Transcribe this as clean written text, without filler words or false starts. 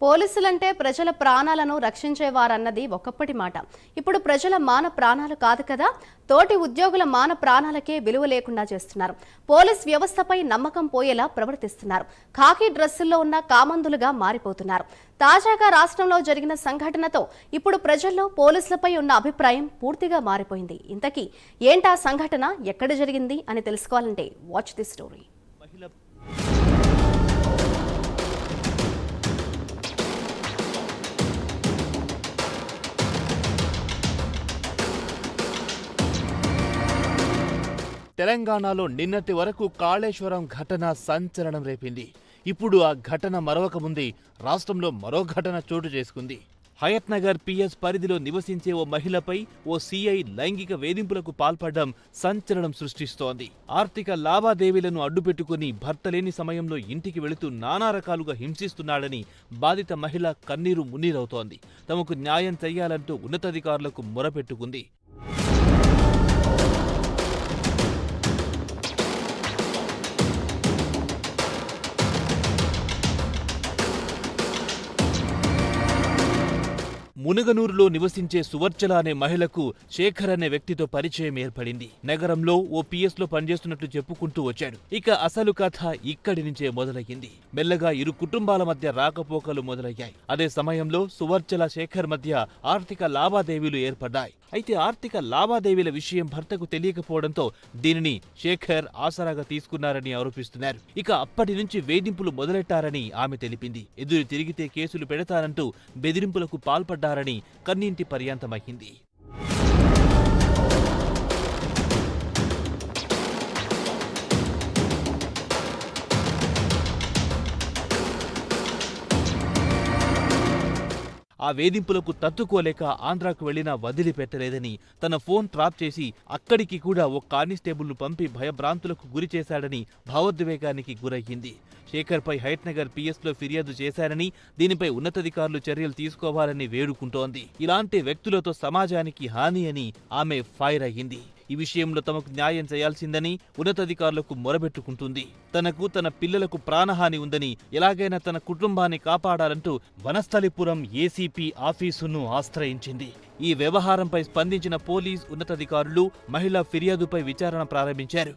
పోలీసులంటే ప్రజల ప్రాణాలను రక్షించేవారన్నది ఒకప్పటి మాట. ఇప్పుడు ప్రజల మాన ప్రాణాలు కాదు కదా, తోటి ఉద్యోగుల మాన ప్రాణాలకే విలువ లేకుండా చేస్తున్నారు. పోలీస్ వ్యవస్థపై నమ్మకం పోయేలా ప్రవర్తిస్తున్నారు. ఖాకీ డ్రెస్సుల్లో ఉన్న కామందులుగా మారిపోతున్నారు. తాజాగా రాష్ట్రంలో జరిగిన సంఘటనతో ఇప్పుడు ప్రజల్లో పోలీసులపై ఉన్న అభిప్రాయం పూర్తిగా మారిపోయింది. ఇంతకీ ఏంటా సంఘటన, ఎక్కడ జరిగింది అని తెలుసుకోవాలంటే వాచ్ ది స్టోరీ. తెలంగాణలో నిన్నటి వరకు కాళేశ్వరం ఘటన సంచలనం రేపింది. ఇప్పుడు ఆ ఘటన మరొక ముందే రాష్ట్రంలో మరో ఘటన చోటు చేసుకుంది. హయత్ నగర్ పిఎస్ పరిధిలో నివసించే ఓ మహిళపై ఓ సీఐ లైంగిక వేధింపులకు పాల్పడడం సంచలనం సృష్టిస్తోంది. ఆర్థిక లావాదేవీలను అడ్డుపెట్టుకుని భర్త లేని సమయంలో ఇంటికి వెళుతూ నానా రకాలుగా హింసిస్తున్నాడని బాధిత మహిళ కన్నీరు మున్నీరవుతోంది. తమకు న్యాయం చెయ్యాలంటూ ఉన్నతాధికారులకు మొరపెట్టుకుంది. మునగనూరులో నివసించే సువర్చల అనే మహిళకు శేఖర్ అనే వ్యక్తితో పరిచయం ఏర్పడింది. నగరంలో ఓ పిఎస్లో పనిచేస్తున్నట్లు చెప్పుకుంటూ వచ్చాడు. ఇక అసలు కథ ఇక్కడి నుంచే మొదలయ్యింది. మెల్లగా ఇరు కుటుంబాల మధ్య రాకపోకలు మొదలయ్యాయి. అదే సమయంలో సువర్చల శేఖర్ మధ్య ఆర్థిక లావాదేవీలు ఏర్పడ్డాయి. అయితే ఆర్థిక లావాదేవీల విషయం భర్తకు తెలియకపోవడంతో దీనిని శేఖర్ ఆసరాగా తీసుకున్నారని ఆరోపిస్తున్నారు. ఇక అప్పటి నుంచి వేధింపులు మొదలెట్టారని ఆమె తెలిపింది. ఎదురు తిరిగితే కేసులు పెడతారంటూ బెదిరింపులకు పాల్పడ్డారని కన్నీంటి పర్యంతమయ్యింది. ఆ వేధింపులకు తట్టుకోలేక ఆంధ్రాకు వెళ్లినా వదిలిపెట్టలేదని, తన ఫోన్ ట్రాప్ చేసి అక్కడికి కూడా ఓ కానిస్టేబుల్ను పంపి భయభ్రాంతులకు గురి చేశాడని భావోద్వేగానికి గురయ్యింది. శేఖర్పై హయత్ నగర్ పిఎస్లో ఫిర్యాదు చేశారని, దీనిపై ఉన్నతాధికారులు చర్యలు తీసుకోవాలని వేడుకుంటోంది. ఇలాంటి వ్యక్తులతో సమాజానికి హాని అని ఆమె ఫైర్ అయ్యింది. ఈ విషయంలో తమకు న్యాయం చేయాల్సిందని ఉన్నతాధికారులకు మొరబెట్టుకుంటుంది. తనకు తన పిల్లలకు ప్రాణహాని ఉందని, ఎలాగైనా తన కుటుంబాన్ని కాపాడాలంటూ వనస్థలిపురం ఏసీపీ ఆఫీసును ఆశ్రయించింది. ఈ వ్యవహారంపై స్పందించిన పోలీస్ ఉన్నతాధికారులు మహిళా ఫిర్యాదుపై విచారణ ప్రారంభించారు.